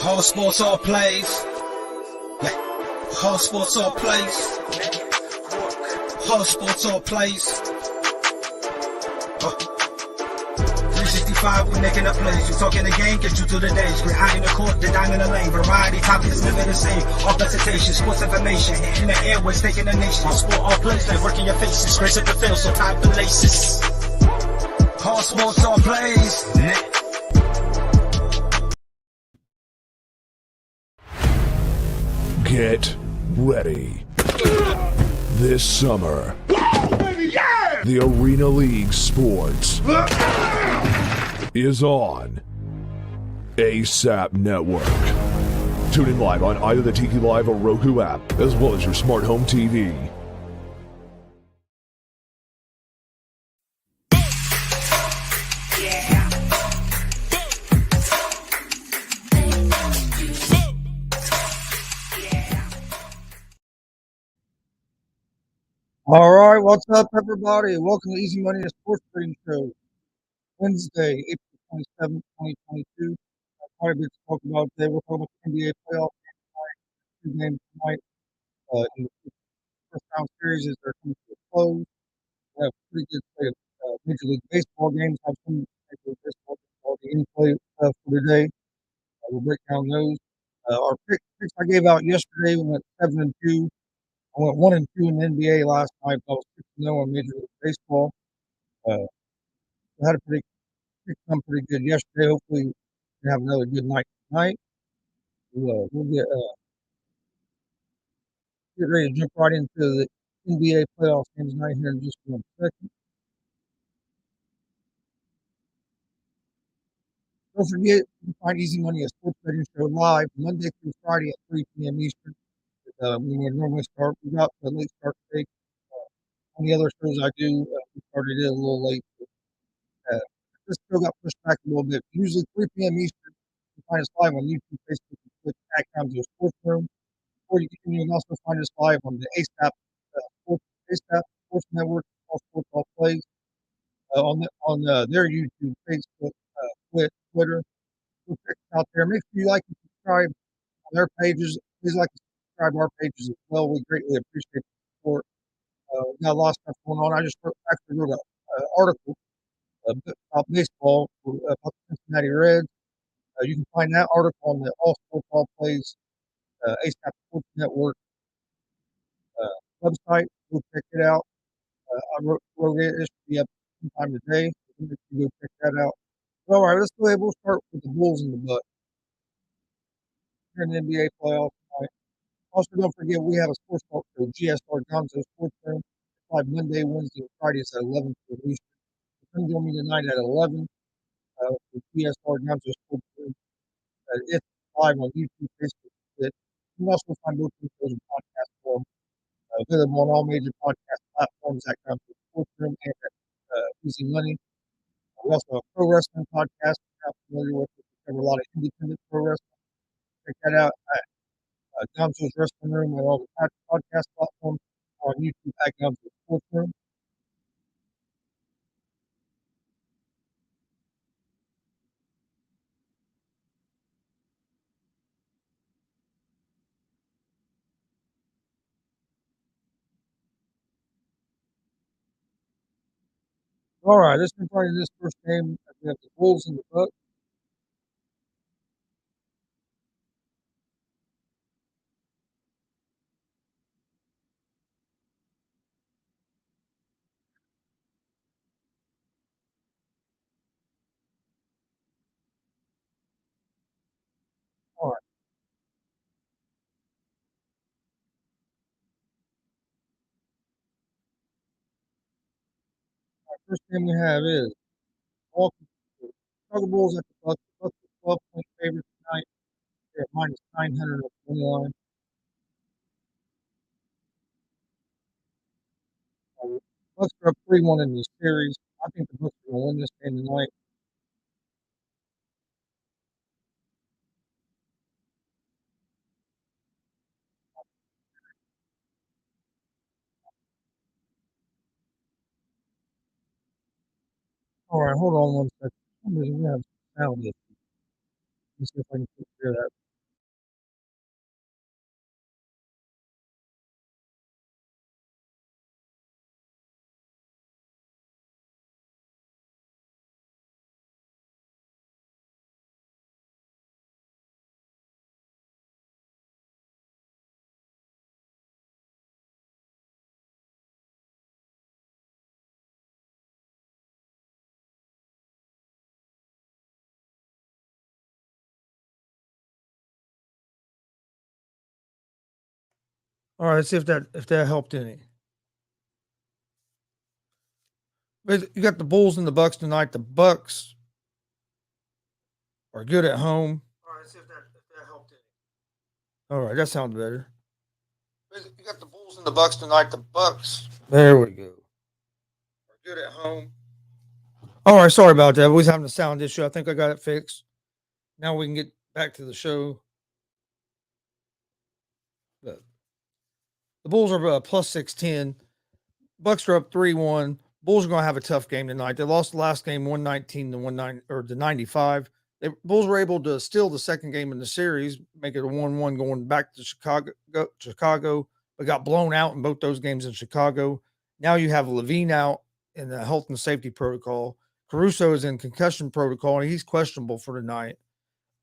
Whole sports all plays. Yeah. Whole sports all plays. Whole sports all plays. 365, we making a place. You talking the game, get you to the days. We're high in the court, the dime in the lane. Variety, topics, living the same. All presentation, sports information. Hitting the airways, taking the nation. All sport, all plays, like working your faces. Grace at the field, so tie the laces. All sports, all plays. Get ready. This summer, the Arena League Sports is on ASAP Network. Tune in live on either the Tiki Live or Roku app, as well as your smart home TV. All right, what's up, everybody? Welcome to Easy Money, the sports betting show. Wednesday, April 27th, 2022. Quite a bit to talk about today. We're talking about the NBA playoff game tonight, 2 games tonight. In the first round series as they're coming to a close. We have a pretty good slate of Major League Baseball games. Have some Major League Baseball the in-play for today. We'll break down those. Our picks I gave out yesterday, we went 7-2. I went 1-2 in the NBA last night. I was 6-0 in Major League Baseball. We had a pretty good yesterday. Hopefully, we can have another good night tonight. We'll get ready to jump right into the NBA playoff games tonight here in just 1 second. Don't forget, you can find Easy Money, a sports betting show live Monday through Friday at 3 p.m. Eastern. We would normally start. We got the late start today. On the other shows I do, we started it a little late. This show got pushed back a little bit. Usually 3 p.m. Eastern. You can find us live on YouTube, Facebook, and Twitch. Back to a sports room. Or you can also find us live on the ASAP Sports Network, all sports, all plays, on their YouTube, Facebook, Twitter. Go check us out there. Make sure you like and subscribe on their pages. Please like and subscribe our pages as well. We greatly appreciate the support. We got a lot of stuff going on. I just actually wrote an article about baseball, about the Cincinnati Reds. You can find that article on the All Sports All Plays ASAP Sports Network website. Go check it out. I wrote it. It should be up sometime today. You can go check that out. All right, let's go ahead. We'll start with the Bulls in the butt here in the NBA playoffs tonight. Also, don't forget we have a sports talk show, GSR Gonzo Sports Room. It's live Monday, Wednesday, and Fridays at 11 for Eastern. Come join me tonight at 11 for GSR Gonzo Sports Room. It's live on YouTube, Facebook. You can also find both of those in podcast form. Available on all major podcast platforms at Gonzo Sports Room and at Easy Money. We also have a pro wrestling podcast. If you're not familiar with it, we cover a lot of independent pro wrestling. Check that out at Gonzo's Wrestling Room and all the podcast platforms on YouTube at Gonzo's Sports Room. All right, let's jump right into this first game. We have the Bulls and the Bucks. All right, first game we have is Milwaukee. Chicago Bulls at the Bucks. The Bucks are 12-point favorites tonight. They're at minus 900 on the money line. Bucks are up 3-1 in this series. I think the Bucks are going to win this game tonight. All right, hold on 1 second. For some reason, we have sound issue. Let me see if I can figure that. All right, let's see if that helped any. But you got the Bulls and the Bucks tonight. The Bucks are good at home. All right, let's see if that helped any. All right, that sounds better. You got the Bulls and the Bucks tonight. The Bucks. There we go. Are good at home. All right, sorry about that. We was having a sound issue. I think I got it fixed. Now we can get back to the show. The Bulls are plus 610. Bucks are up 3-1. Bulls are going to have a tough game tonight. They lost the last game 119 to 95. The Bulls were able to steal the second game in the series, make it a 1-1 going back to Chicago, but got blown out in both those games in Chicago. Now you have Levine out in the health and safety protocol. Caruso is in concussion protocol, and he's questionable for tonight.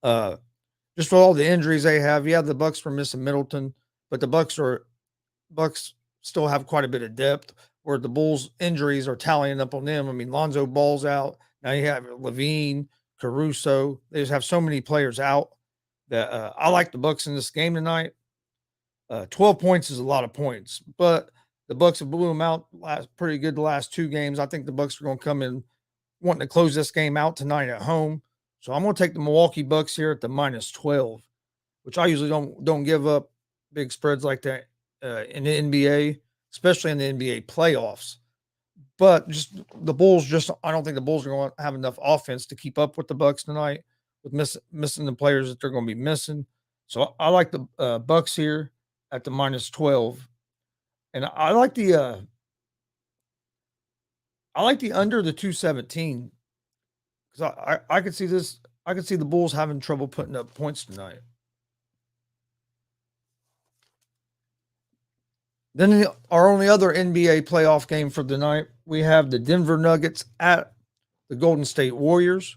Just for all the injuries they have, yeah, the Bucks were missing Middleton, but the Bucks still have quite a bit of depth, where the Bulls' injuries are tallying up on them. I mean, Lonzo Ball's out. Now you have Levine, Caruso. They just have so many players out that I like the Bucks in this game tonight. 12 points is a lot of points, but the Bucks have blew them out pretty good the last two games. I think the Bucks are going to come in wanting to close this game out tonight at home. So I'm going to take the Milwaukee Bucks here at the minus 12, which I usually don't give up big spreads like that in the NBA, especially in the NBA playoffs. But just the Bulls, I don't think the Bulls are going to have enough offense to keep up with the Bucks tonight, with missing the players that they're going to be missing. So I like the Bucks here at the minus 12, and I like the under the 217 because I could see this. I could see the Bulls having trouble putting up points tonight. Then our only other NBA playoff game for the night, we have the Denver Nuggets at the Golden State Warriors.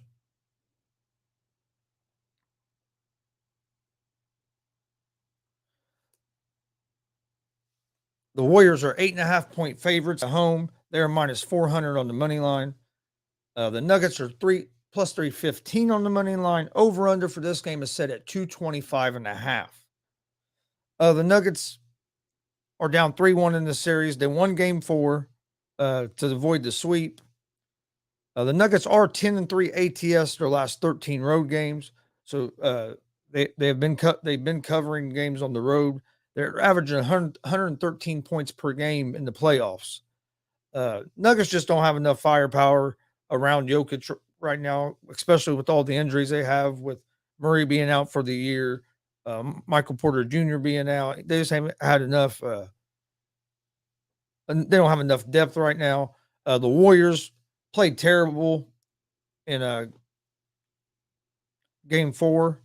The Warriors are 8.5-point favorites at home. They're minus 400 on the money line. The Nuggets are plus 315 on the money line. Over under for this game is set at 225.5. The Nuggets are down 3-1 in the series. They won game 4 to avoid the sweep. The Nuggets are 10-3 ATS their last 13 road games. So they've been covering games on the road. They're averaging 113 points per game in the playoffs. Nuggets just don't have enough firepower around Jokic right now, especially with all the injuries they have, with Murray being out for the year, Michael Porter Jr. being out. They just haven't had enough. And they don't have enough depth right now. The Warriors played terrible in game 4.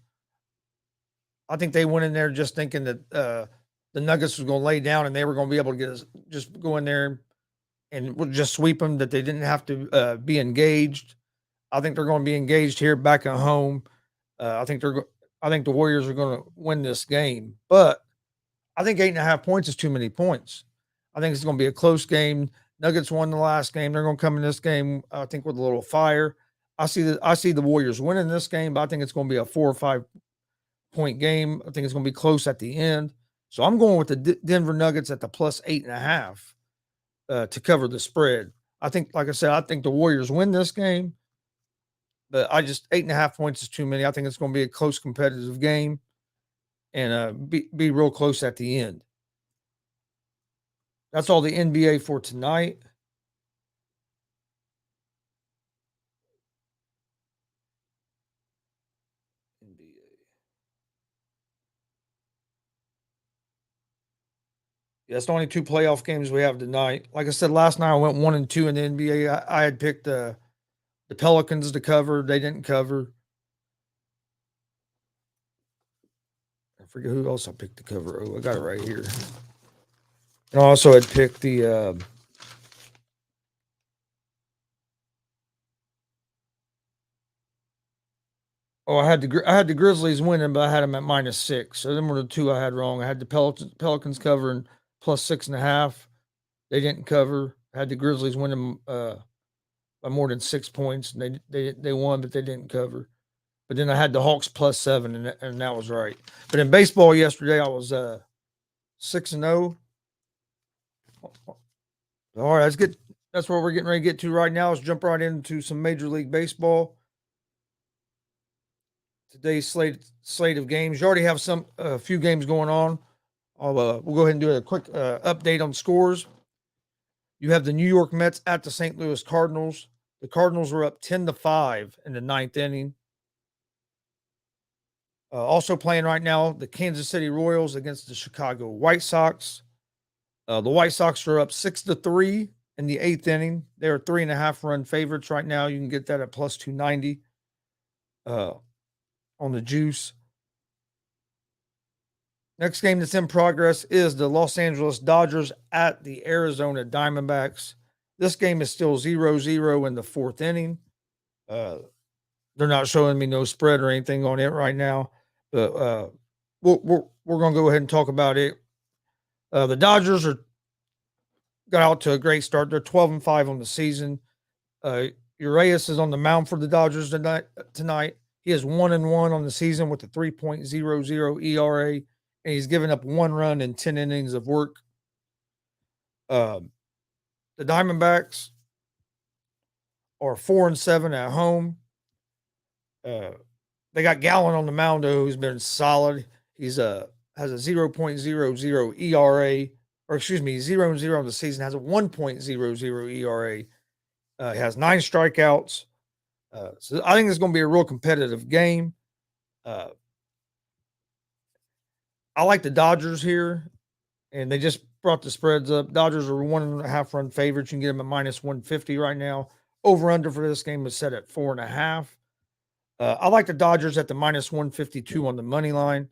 I think they went in there just thinking that the Nuggets was going to lay down and they were going to be able to just go in there and just sweep them, that they didn't have to be engaged. I think they're going to be engaged here back at home. I think the Warriors are going to win this game, but I think 8.5 points is too many points. I think it's going to be a close game. Nuggets won the last game. They're going to come in this game, I think, with a little fire. I see the Warriors winning this game, but I think it's going to be a 4 or 5 point game. I think it's going to be close at the end. So I'm going with the Denver Nuggets at the plus 8.5 to cover the spread. I think, like I said, I think the Warriors win this game, but 8.5 points is too many. I think it's going to be a close competitive game and be real close at the end. That's all the NBA for tonight. NBA. Yeah, that's the only 2 playoff games we have tonight. Like I said, last night I went 1-2 in the NBA. I had picked the Pelicans to cover. They didn't cover. I forget who else I picked to cover. Oh, I got it right here. And I also had picked the I had the Grizzlies winning, but I had them at -6. So them were the 2 I had wrong. I had the Pelicans covering plus 6.5. They didn't cover. I had the Grizzlies winning by more than 6 points. And they won, but they didn't cover. But then I had the Hawks plus 7, and that was right. But in baseball yesterday, I was 6-0. All right, let's get. That's what we're getting ready to get to right now. Let's jump right into some Major League Baseball. Today's slate of games. You already have a few games going on. We'll go ahead and do a quick update on scores. You have the New York Mets at the St. Louis Cardinals. The Cardinals were up 10-5 in the ninth inning. Also playing right now, the Kansas City Royals against the Chicago White Sox. The White Sox are up 6-3 in the eighth inning. They're 3.5-run favorites right now. You can get that at plus 290 on the juice. Next game that's in progress is the Los Angeles Dodgers at the Arizona Diamondbacks. This game is still 0-0 in the fourth inning. They're not showing me no spread or anything on it right now, but we're going to go ahead and talk about it. The Dodgers got out to a great start. They're 12-5 on the season. Urias is on the mound for the Dodgers tonight. He is 1-1 on the season with a 3.00 ERA, and he's given up 1 run in 10 innings of work. The Diamondbacks are 4-7 at home. They got Gallen on the mound, though, who's been solid. He's has a 0.00 ERA, or excuse me, 0-0 on the season, has a 1.00 ERA. He has 9 strikeouts. So I think it's going to be a real competitive game. I like the Dodgers here, and they just brought the spreads up. Dodgers are 1.5-run favorites. You can get them at minus 150 right now. Over-under for this game is set at 4.5. I like the Dodgers at the minus 152 on the money line.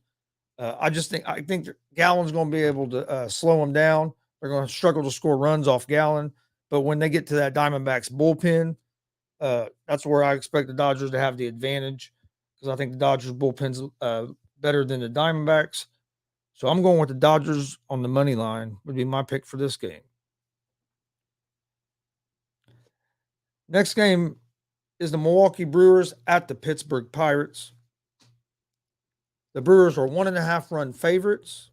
I think Gallen's going to be able to slow them down. They're going to struggle to score runs off Gallen, but when they get to that Diamondbacks bullpen, that's where I expect the Dodgers to have the advantage, because I think the Dodgers bullpen's better than the Diamondbacks. So I'm going with the Dodgers on the money line. Would be my pick for this game. Next game is the Milwaukee Brewers at the Pittsburgh Pirates. The Brewers are 1.5-run favorites.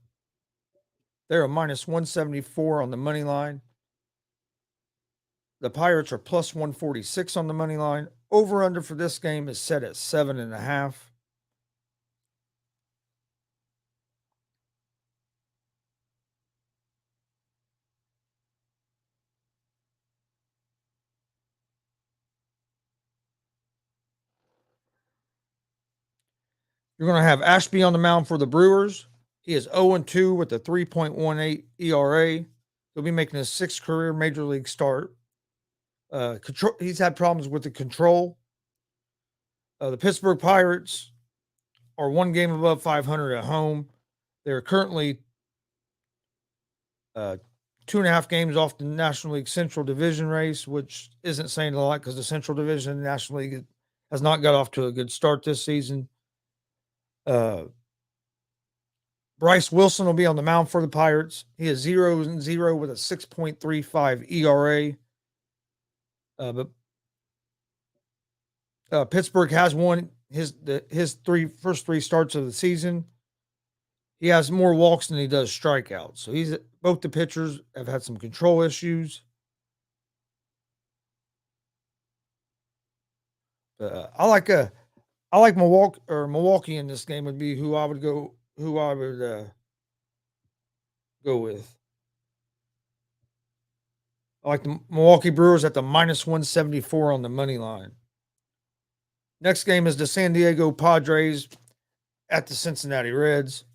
They're a minus 174 on the money line. The Pirates are plus 146 on the money line. Over-under for this game is set at 7.5. You're going to have Ashby on the mound for the Brewers. He is 0-2 with a 3.18 ERA. He'll be making his 6th career Major League start. He's had problems with the control. The Pittsburgh Pirates are 1 game above 500 at home. They're currently 2.5 games off the National League Central Division race, which isn't saying a lot because the Central Division of the National League has not got off to a good start this season. Bryce Wilson will be on the mound for the Pirates. He is 0-0 with a 6.35 ERA. But Pittsburgh has won his first three starts of the season. He has more walks than he does strikeouts. So both the pitchers have had some control issues. I like Milwaukee in this game would be who I would go with. I like the Milwaukee Brewers at the minus 174 on the money line. Next game is the San Diego Padres at the Cincinnati Reds.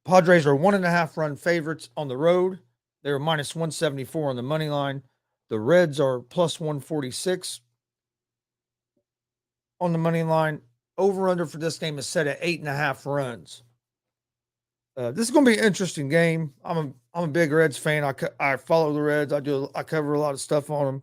Padres are 1.5-run favorites on the road. They're minus 174 on the money line. The Reds are plus 146 on the money line. Over-under for this game is set at 8.5 runs. This is going to be an interesting game. I'm a big Reds fan. I follow the Reds. I cover a lot of stuff on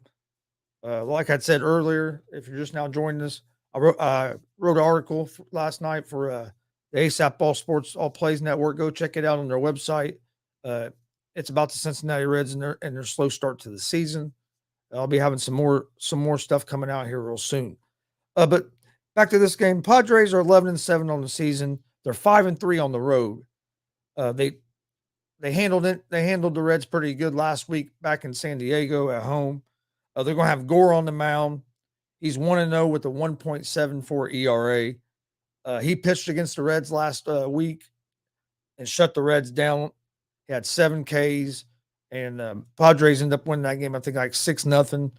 them. Like I said earlier, if you're just now joining us, I wrote an article last night for the ASAP Ball Sports All Plays Network. Go check it out on their website. It's about the Cincinnati Reds and their slow start to the season. I'll be having some more stuff coming out here real soon. But back to this game. Padres are 11-7 on the season. They're 5-3 on the road. They handled it. They handled the Reds pretty good last week back in San Diego at home. They're going to have Gore on the mound. He's 1-0 with a 1.74 ERA. He pitched against the Reds last week and shut the Reds down. He had 7 Ks, and Padres ended up winning that game, I think, like 6-0,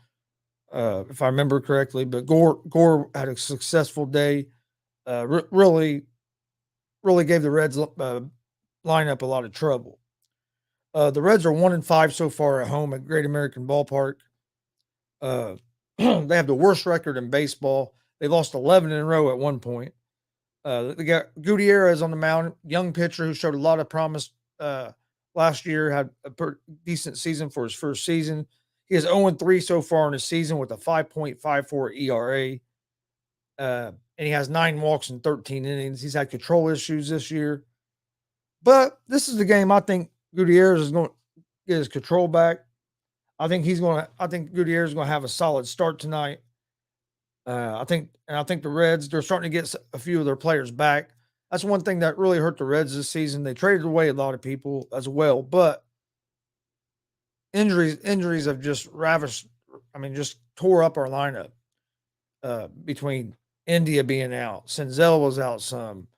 if I remember correctly. But Gore had a successful day. Really gave the Reds lineup a lot of trouble. The Reds are 1-5 so far at home at Great American Ballpark. They have the worst record in baseball. They lost 11 in a row at one point. They got Gutierrez on the mound, young pitcher who showed a lot of promise last year, had a decent season for his first season. He is 0-3 so far in the season with a 5.54 ERA. And he has 9 walks in 13 innings. He's had control issues this year. But this is the game I think Gutierrez is going to get his control back. I think Gutierrez is going to have a solid start tonight. I think the Reds, they're starting to get a few of their players back. That's one thing that really hurt the Reds this season. They traded away a lot of people as well, but injuries have just ravished. Just tore up our lineup. Between India being out, Senzel was out some,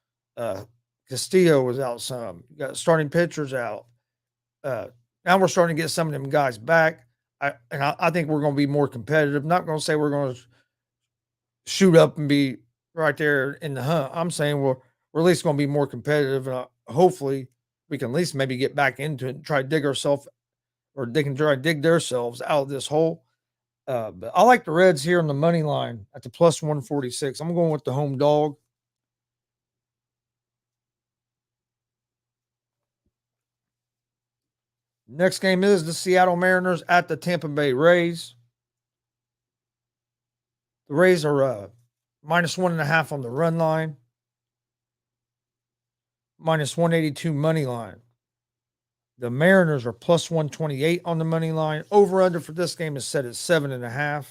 Castillo was out some. You got starting pitchers out. Now we're starting to get some of them guys back. I think we're going to be more competitive. Not going to say we're going to shoot up and be right there in the hunt. I'm saying we're at least going to be more competitive. And hopefully we can at least maybe get back into it and try to dig ourselves, or they can try to dig themselves out of this hole. But I like the Reds here on the money line at the plus 146. I'm going with the home dog. Next game is the Seattle Mariners at the Tampa Bay Rays. The Rays are minus 1.5 on the run line, minus 182 money line. The Mariners are plus 128 on the money line. Over under for this game is set at 7.5.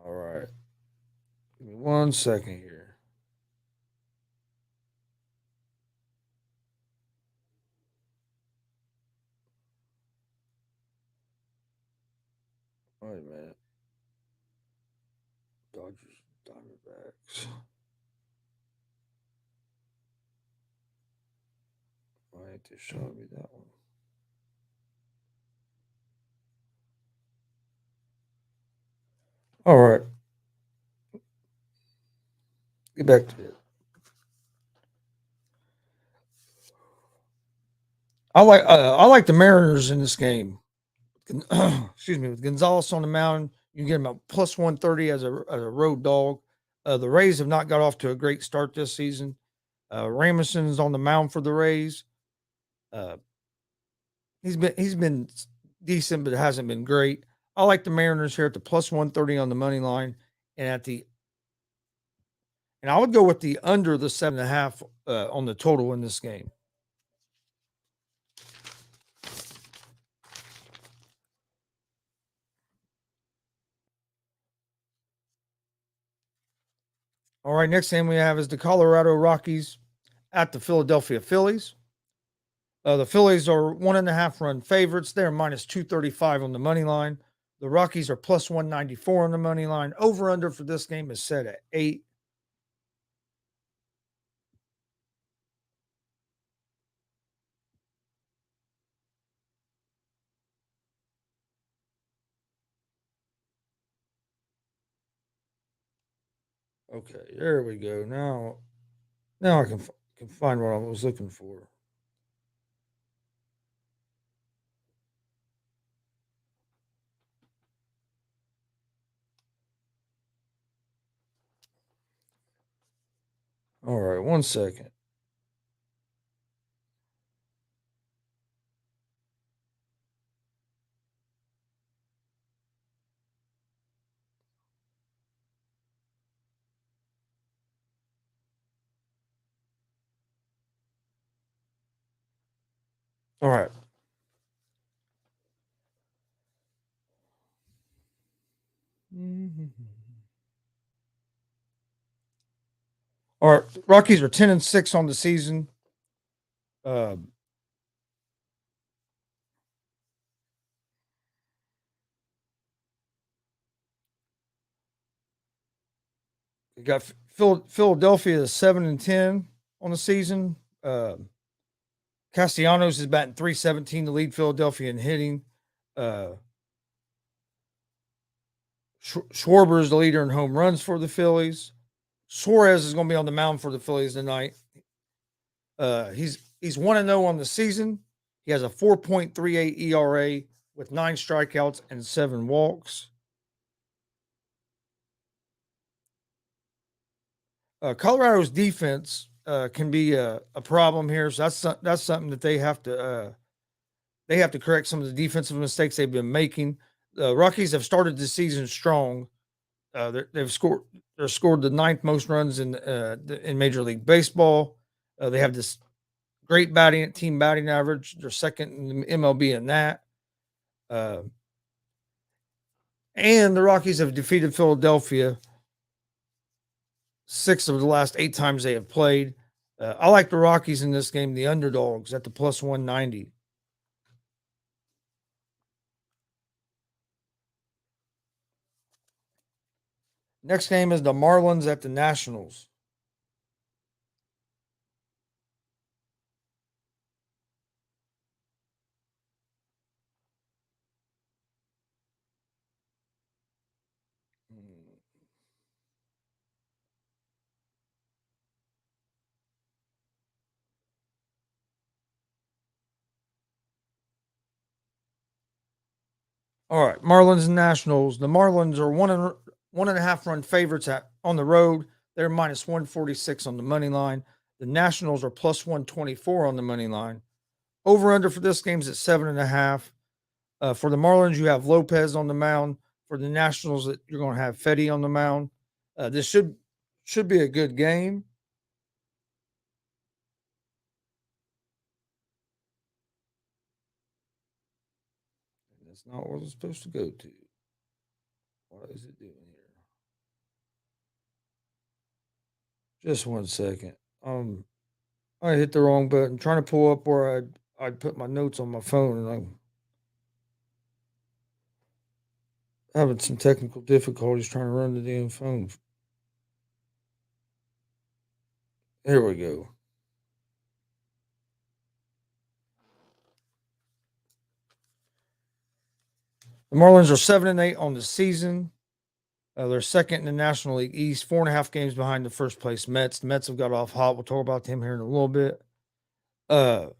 All right. Give me 1 second here. Wait a minute. Dodgers, Diamondbacks. Why ain't they showing me that one? All right. Get back to it. I like the Mariners in this game. Excuse me, with Gonzalez on the mound, you can get him at plus 130 as a road dog. The Rays have not got off to a great start this season. Ramoson's on the mound for the Rays. He's been decent, but it hasn't been great. I like the Mariners here at the plus 130 on the money line, and I would go with the under the 7.5 on the total in this game. All right, next game we have is the Colorado Rockies at the Philadelphia Phillies. The Phillies are 1.5 run favorites. They're minus 235 on the money line. The Rockies are plus 194 on the money line. Over under for this game is set at 8. Okay, there we go. Now I can find what I was looking for. All right, 1 second. All right. All right. Rockies are 10-6 on the season. You got Philadelphia is 7-10 on the season. Castellanos is batting .317 to lead Philadelphia in hitting. Schwarber is the leader in home runs for the Phillies. Suarez is going to be on the mound for the Phillies tonight. He's 1-0 on the season. He has a 4.38 ERA with 9 strikeouts and 7 walks. Colorado's defense can be a problem here, so that's something that they have to correct some of the defensive mistakes they've been making. The Rockies have started the season strong. They've scored the 9th most runs in Major League Baseball. They have this great team batting average. They're second in the MLB in that. And the Rockies have defeated Philadelphia 6 of the last 8 times they have played. I like the Rockies in this game, the underdogs at the plus 190. Next game is the Marlins at the Nationals. All right, Marlins and Nationals. The Marlins are 1.5 run favorites on the road. They're minus 146 on the money line. The Nationals are plus 124 on the money line. Over under for this game is at 7.5. For the Marlins, you have Lopez on the mound. For the Nationals, you're going to have Fetty on the mound. This should be a good game. That's not what it's supposed to go to. What is it doing here? Just 1 second. I hit the wrong button. Trying to pull up where I'd put my notes on my phone, and I'm having some technical difficulties trying to run the damn phone. Here we go. The Marlins are 7-8 on the season. They're second in the National League East, 4.5 games behind the first place Mets. The Mets have got off hot. We'll talk about them here in a little bit. On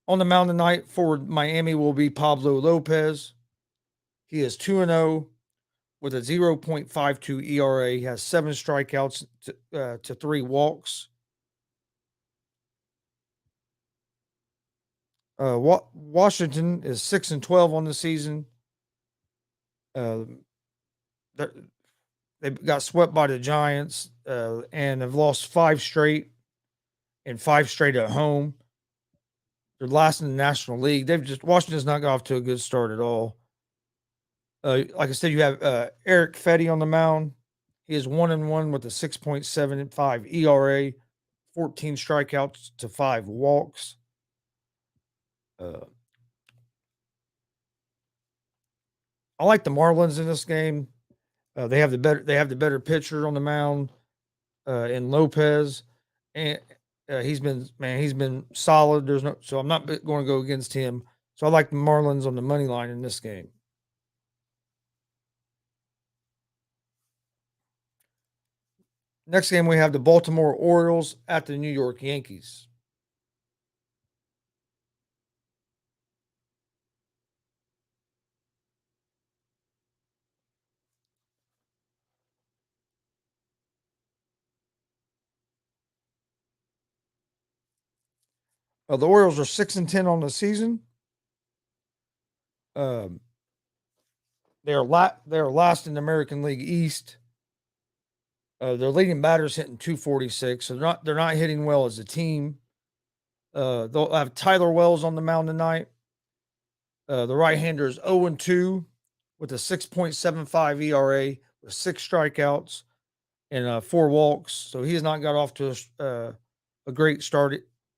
the mound tonight for Miami will be Pablo Lopez. He is 2-0 with a 0.52 ERA. He has 7 strikeouts to 3 walks. Washington is 6-12 on the season. They got swept by the Giants and have lost 5 straight and 5 straight at home. They're last in the National League. Washington's not got off to a good start at all. Like I said, you have Eric Fetty on the mound. He is 1-1 with a 6.75 ERA, 14 strikeouts to 5 walks. I like the Marlins in this game. They have the better pitcher on the mound in Lopez, and he's been solid. So I'm not going to go against him. So I like the Marlins on the money line in this game. Next game, we have the Baltimore Orioles at the New York Yankees. The Orioles are 6-10 on the season. They are last in the American League East. Their leading batters hitting 246, so they're not hitting well as a team. They'll have Tyler Wells on the mound tonight. The right-hander is 0-2 with a 6.75 ERA with 6 strikeouts and 4 walks. So he has not got off to a great start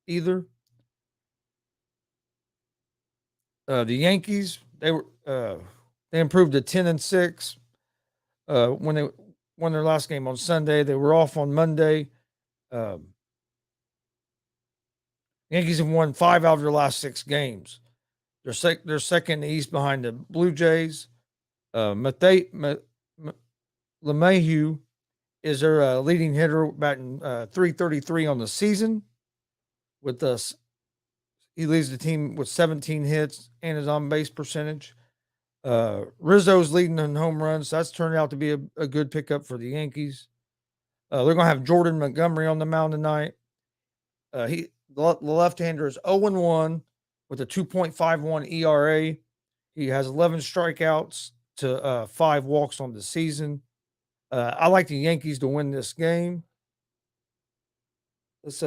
either. The Yankees, they improved to 10-6 when they won their last game on Sunday. They were off on Monday. Yankees have won 5 out of their last 6 games. They're second in the East behind the Blue Jays. LeMahieu is their leading hitter, batting .333 on the season. With us, he leads the team with 17 hits and his on-base percentage. Rizzo's leading in home runs. So that's turned out to be a good pickup for the Yankees. They're going to have Jordan Montgomery on the mound tonight. The left-hander is 0-1 with a 2.51 ERA. He has 11 strikeouts to 5 walks on the season. I like the Yankees to win this game. Let's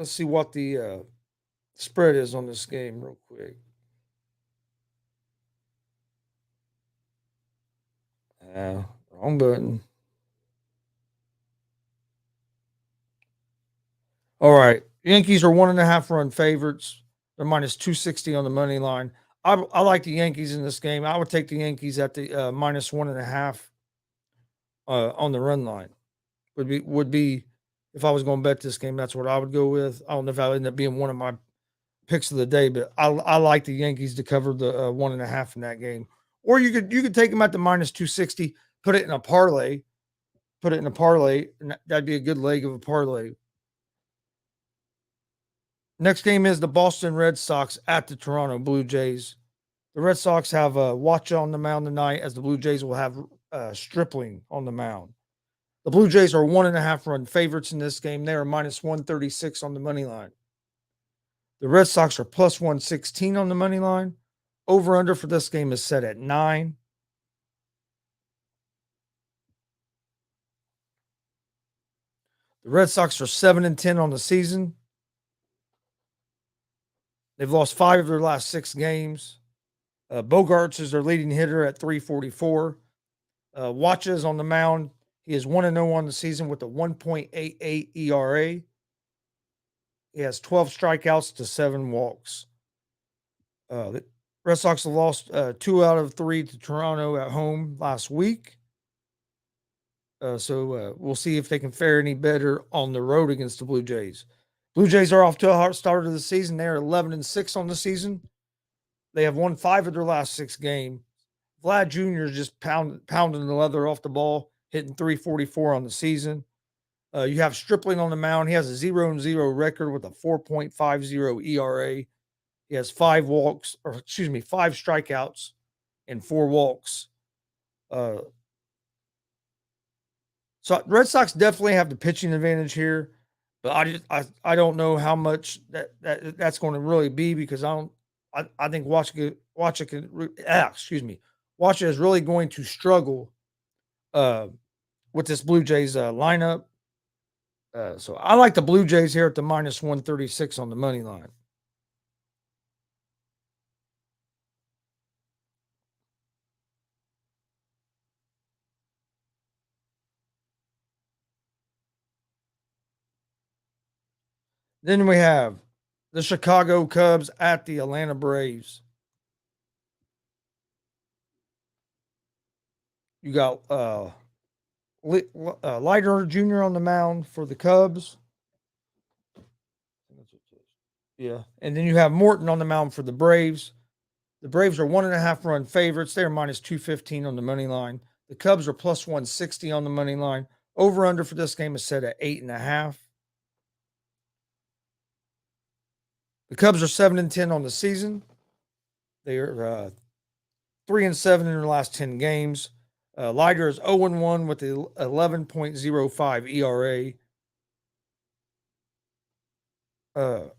see what the spread is on this game real quick. Wrong button. All right. Yankees are 1.5 run favorites. They're minus 260 on the money line. I like the Yankees in this game. I would take the Yankees at the minus 1.5 on the run line. Would be if I was going to bet this game, that's what I would go with. I don't know if I end up being one of my picks of the day, but I like the Yankees to cover the 1.5 in that game. Or you could take them at the minus 260, put it in a parlay, and that'd be a good leg of a parlay. Next game is the Boston Red Sox at the Toronto Blue Jays. The Red Sox have Wacha on the mound tonight, as the Blue Jays will have Stripling on the mound. The Blue Jays are 1.5 run favorites in this game. They are minus 136 on the money line. The Red Sox are plus 116 on the money line. Over-under for this game is set at 9. The Red Sox are 7-10 on the season. They've lost 5 of their last 6 games. Bogarts is their leading hitter at .344. Wacha is on the mound. He is 1-0 on the season with a 1.88 ERA. He has 12 strikeouts to 7 walks. The Red Sox have lost 2 out of 3 to Toronto at home last week. So we'll see if they can fare any better on the road against the Blue Jays. Blue Jays are off to a hot start of the season. They are 11-6 on the season. They have won 5 of their last 6 games. Vlad Jr. is just pounding the leather off the ball, hitting .344 on the season. You have Stripling on the mound. He has a 0-0 record with a 4.50 ERA. He has 5 strikeouts and 4 walks. So Red Sox definitely have the pitching advantage here, but I don't know how much that's going to really be, because I think Wacha is really going to struggle with this Blue Jays lineup. So I like the Blue Jays here at the minus 136 on the money line. Then we have the Chicago Cubs at the Atlanta Braves. You got Leiter Jr. on the mound for the Cubs. Yeah. And then you have Morton on the mound for the Braves. The Braves are 1.5 run favorites. They're minus 215 on the money line. The Cubs are plus 160 on the money line. Over-under for this game is set at 8.5. The Cubs are 7-10 on the season. They are 3-7 in their last 10 games. Leiter is 0-1 with the 11.05 ERA. The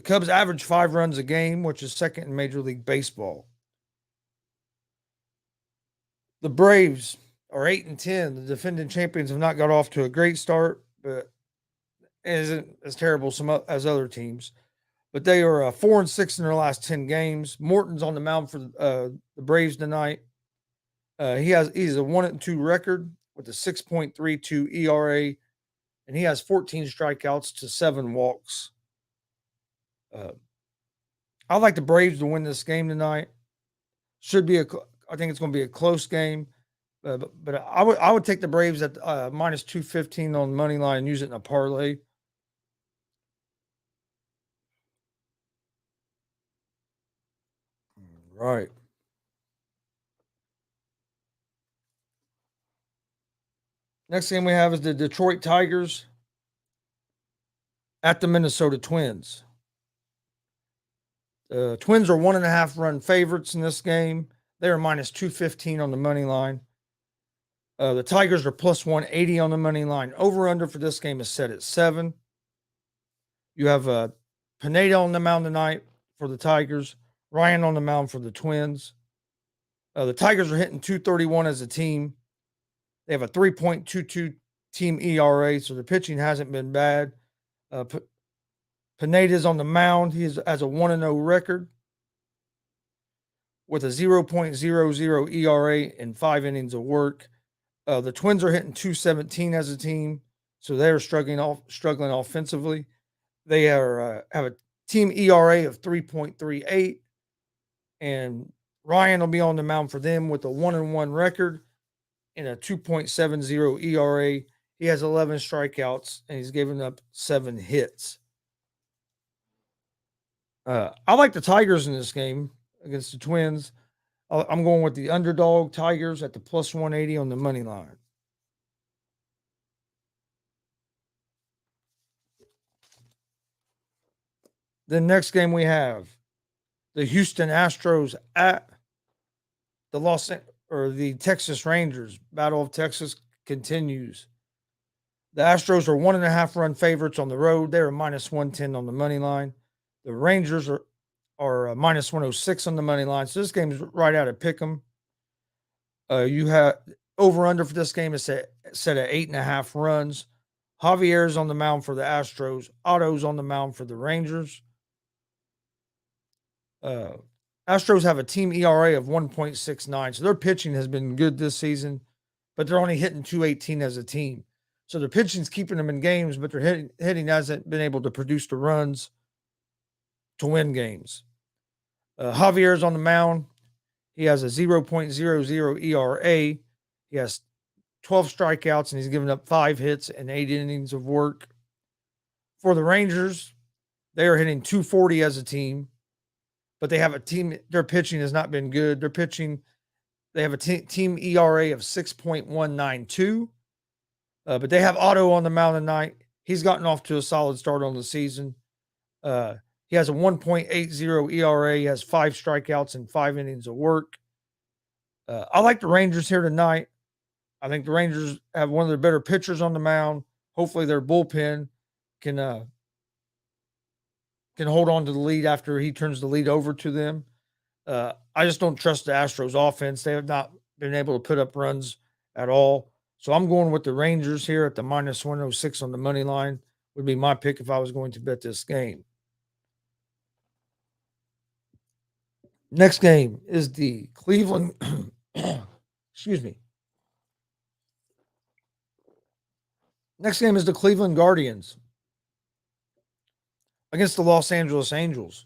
Cubs average 5 runs a game, which is second in Major League Baseball. The Braves are 8-10. The defending champions have not got off to a great start, but isn't as terrible as other teams, but they are 4-6 in their last 10 games. Morton's on the mound for the Braves tonight. He's a 1-2 record with a 6.32 ERA, and he has 14 strikeouts to 7 walks. I like the Braves to win this game tonight. I think it's going to be a close game, but I would take the Braves at minus 215 on the money line and use it in a parlay. Right. Next game we have is the Detroit Tigers at the Minnesota Twins. The Twins are 1.5 run favorites in this game. They are minus 215 on the money line. The Tigers are plus 180 on the money line. Over under for this game is set at 7. You have Pineda on the mound tonight for the Tigers. Ryan on the mound for the Twins. The Tigers are hitting 231 as a team. They have a 3.22 team ERA, so the pitching hasn't been bad. Pineda's on the mound. He has a 1-0 record with a 0.00 ERA and 5 innings of work. The Twins are hitting 217 as a team, so they're struggling offensively. They have a team ERA of 3.38, and Ryan will be on the mound for them with a 1-1 record and a 2.70 ERA. He has 11 strikeouts, and he's given up 7 hits. I like the Tigers in this game against the Twins. I'm going with the underdog Tigers at the plus 180 on the money line. The next game we have the Houston Astros at the Texas Rangers. Battle of Texas continues. The Astros are 1.5 run favorites on the road. They are minus 110 on the money line. The Rangers are minus 106 on the money line. So this game is right out of pick'em. You have over under for this game is set at 8.5 runs. Javier's on the mound for the Astros. Otto's on the mound for the Rangers. Astros have a team ERA of 1.69. So their pitching has been good this season, but they're only hitting 218 as a team. So their pitching's keeping them in games, but their hitting hasn't been able to produce the runs to win games. Javier's on the mound. He has a 0.00 ERA. He has 12 strikeouts, and he's given up 5 hits and 8 innings of work. For the Rangers, they are hitting 240 as a team, but they have a team. Their pitching has not been good. They have a team ERA of 6.192, but they have Otto on the mound tonight. He's gotten off to a solid start on the season. He has a 1.80 ERA. He has 5 strikeouts and 5 innings of work. I like the Rangers here tonight. I think the Rangers have one of their better pitchers on the mound. Hopefully their bullpen can hold on to the lead after he turns the lead over to them. I just don't trust the Astros offense. They have not been able to put up runs at all. So I'm going with the Rangers here at the minus 106 on the money line. Would be my pick if I was going to bet this game. Next game is the Cleveland, excuse me. Next game is the Cleveland Guardians against the Los Angeles Angels.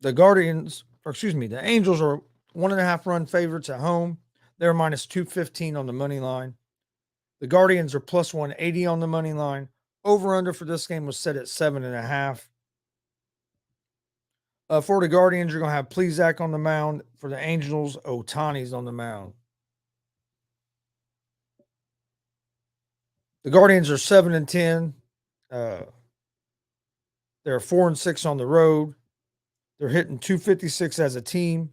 The Angels are 1.5 run favorites at home. They're minus 215 on the money line. The Guardians are plus 180 on the money line. Over under for this game was set at 7.5. For the Guardians, you're going to have Plesac on the mound. For the Angels, Ohtani's on the mound. The Guardians are 7-10. They're 4-6 on the road. They're hitting 256 as a team.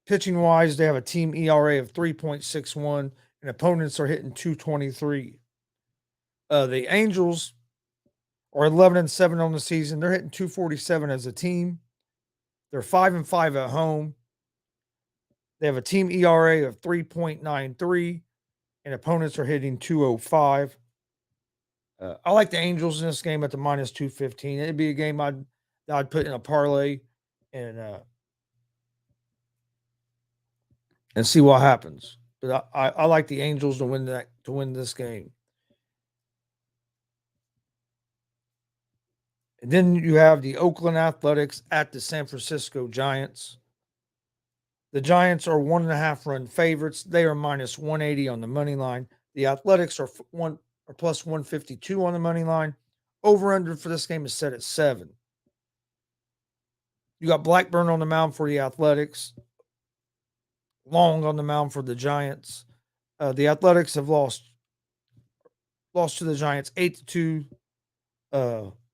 Pitching-wise, they have a team ERA of 3.61, and opponents are hitting 223. The Angels are 11-7 on the season. They're hitting 247 as a team. They're 5-5 at home. They have a team ERA of 3.93. and opponents are hitting 205. I like the Angels in this game at the minus 215. It'd be a game I'd put in a parlay and see what happens. But I like the Angels to win this game. And then you have the Oakland Athletics at the San Francisco Giants. The Giants are 1.5 run favorites. They are minus 180 on the money line. The Athletics are plus 152 on the money line. Over under for this game is set at 7. You got Blackburn on the mound for the Athletics. Long on the mound for the Giants. The Athletics have lost to the Giants 8-2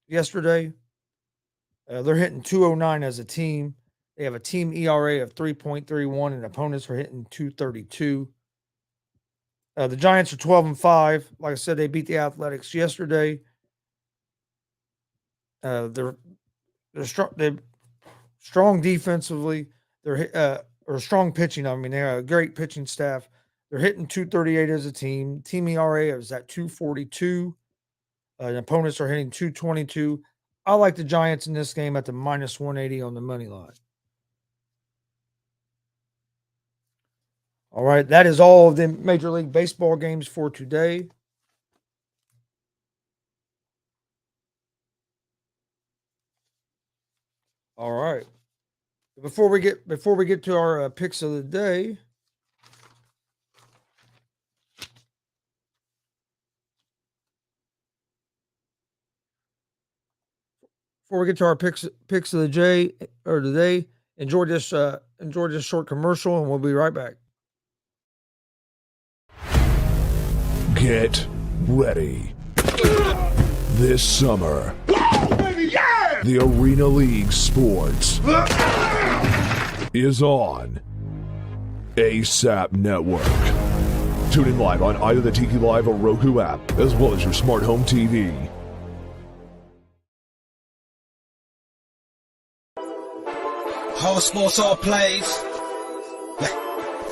yesterday. They're hitting 209 as a team. They have a team ERA of 3.31, and opponents are hitting 232. The Giants are 12-5. Like I said, they beat the Athletics yesterday. They're strong defensively. They're strong pitching. I mean, they have a great pitching staff. They're hitting 238 as a team. Team ERA is at 242. And opponents are hitting 222. I like the Giants in this game at the minus 180 on the money line. All right, that is all of the Major League Baseball games for today. All right. Before we get to our picks of the day, picks of the day, enjoy this short commercial, and we'll be right back. Get ready. This summer, the Arena League Sports is on ASAP Network. Tune in live on either the Tiki Live or Roku app, as well as your smart home TV. All sports, all plays.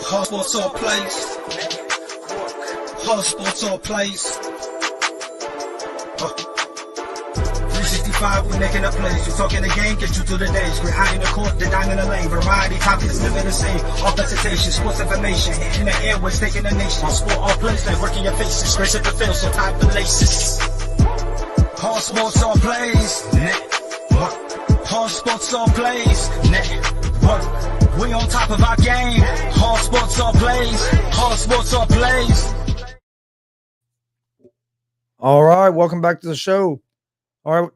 All sports, all plays. All sports, all plays. 365, we making a place. You talking the game, get you through the days. We're high in the court, the dime in the lane. Variety, topics, living the same. All presentation, sports information. In the airways, taking the nation. All sport, all plays, like working your faces. Grace at the field, so type the laces. All sports, all plays. All sports, all plays. Network. We on top of our game. All sports, all plays. All sports, all plays. All right, welcome back to the show. All right,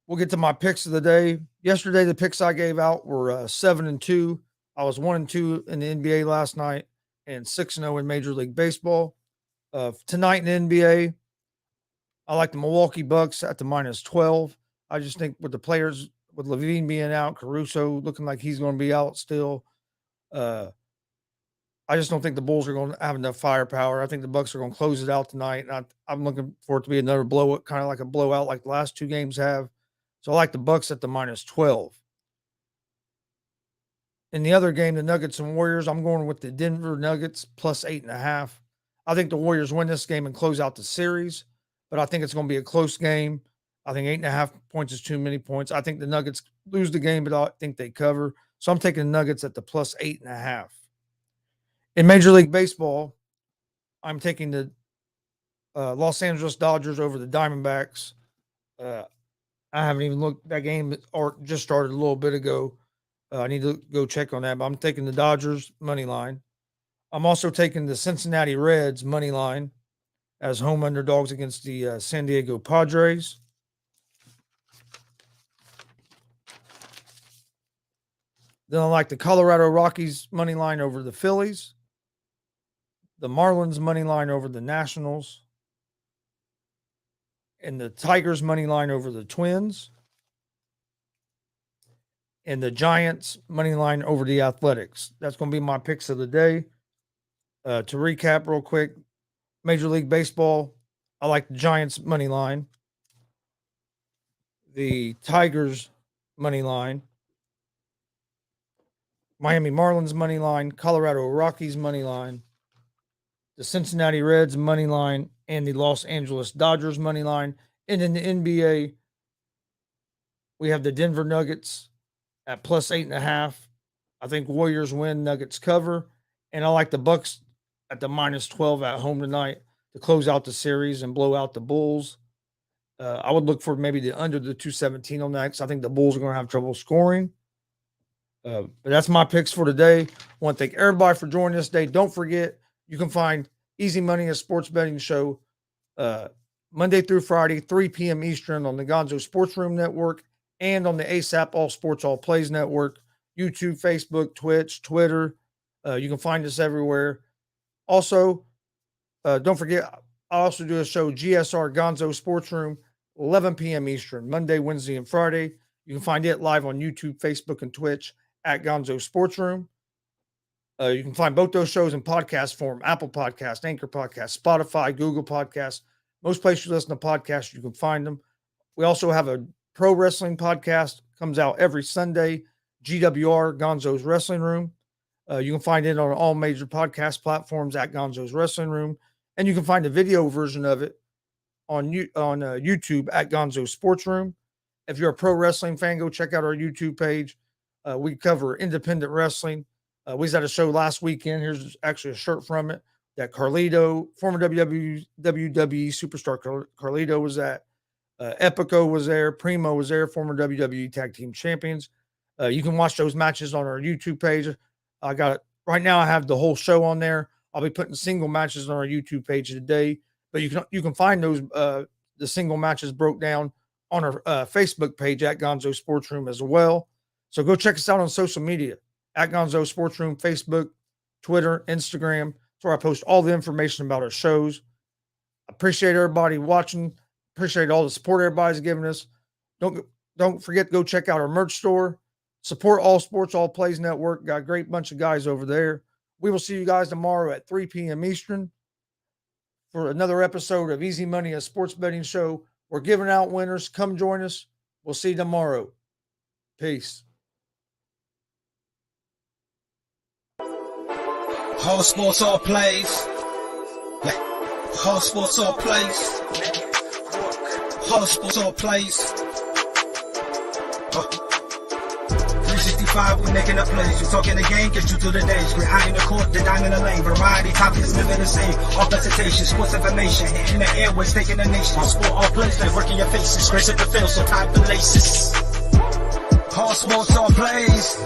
we'll get to my picks of the day. Yesterday, the picks I gave out were 7-2. I was 1-2 in the NBA last night and 6-0 in Major League Baseball. Tonight in the NBA, I like the Milwaukee Bucks at the minus 12. I just think with the players, with Levine being out, Caruso looking like he's going to be out still, I just don't think the Bulls are going to have enough firepower. I think the Bucks are going to close it out tonight. And I'm looking for it to be another blowout, kind of like a blowout like the last two games have. So I like the Bucks at the minus 12. In the other game, the Nuggets and Warriors, I'm going with the Denver Nuggets plus 8.5. I think the Warriors win this game and close out the series, but I think it's going to be a close game. I think 8.5 points is too many points. I think the Nuggets lose the game, but I think they cover. So I'm taking the Nuggets at the plus 8.5. In Major League Baseball, I'm taking the Los Angeles Dodgers over the Diamondbacks. I haven't even looked. That game just started a little bit ago. I need to go check on that, but I'm taking the Dodgers money line. I'm also taking the Cincinnati Reds money line as home underdogs against the San Diego Padres. Then I like the Colorado Rockies money line over the Phillies. The Marlins money line over the Nationals. And the Tigers money line over the Twins. And the Giants money line over the Athletics. That's going to be my picks of the day. To recap real quick, Major League Baseball, I like the Giants money line. The Tigers money line. Miami Marlins money line. Colorado Rockies money line. the Cincinnati Reds money line, and the Los Angeles Dodgers money line. And in the NBA, we have the Denver Nuggets at plus 8.5. I think Warriors win, Nuggets cover. And I like the Bucks at the minus 12 at home tonight to close out the series and blow out the Bulls. I would look for maybe the under the 217 on that because I think the Bulls are going to have trouble scoring. But that's my picks for today. I want to thank everybody for joining us today. Don't forget, you can find Easy Money, a sports betting show, Monday through Friday, 3 p.m. Eastern on the Gonzo Sports Room Network and on the ASAP All Sports All Plays Network, YouTube, Facebook, Twitch, Twitter. You can find us everywhere. Also, don't forget, I also do a show, GSR Gonzo Sports Room, 11 p.m. Eastern, Monday, Wednesday, and Friday. You can find it live on YouTube, Facebook, and Twitch at Gonzo Sports Room. You can find both those shows in podcast form, Apple Podcast, Anchor Podcast, Spotify, Google Podcasts. Most places you listen to podcasts, you can find them. We also have a pro wrestling podcast, comes out every Sunday, GWR, Gonzo's Wrestling Room. You can find it on all major podcast platforms at Gonzo's Wrestling Room. And you can find a video version of it on YouTube at Gonzo Sports Room. If you're a pro wrestling fan, go check out our YouTube page. We cover independent wrestling. We had a show last weekend. Here's actually a shirt from it that Carlito, former WWE superstar Carlito was at. Epico was there. Primo was there, former WWE Tag Team Champions. You can watch those matches on our YouTube page. I got it right now. I have the whole show on there. I'll be putting single matches on our YouTube page today, but you can find those the single matches broke down on our Facebook page at Gonzo Sports Room as well. So go check us out on social media at Gonzo Sports Room, Facebook, Twitter, Instagram. That's where I post all the information about our shows. Appreciate everybody watching. Appreciate all the support everybody's giving us. Don't forget to go check out our merch store. Support All Sports, All Plays Network. Got a great bunch of guys over there. We will see you guys tomorrow at 3 p.m. Eastern for another episode of Easy Money, a sports betting show. We're giving out winners. Come join us. We'll see you tomorrow. Peace. All sports, all plays. Yeah. All sports, all plays. All sports, all plays. 365, we're making up plays. We're talking the game, get you through the days. We're high in the court, the diamond in the lane. Variety, topics, living the same. All presentation, sports information. Hitting the airways, taking the nation. All sport, all plays, like working your faces. Grace at the field, so tie the laces. All sports, all plays.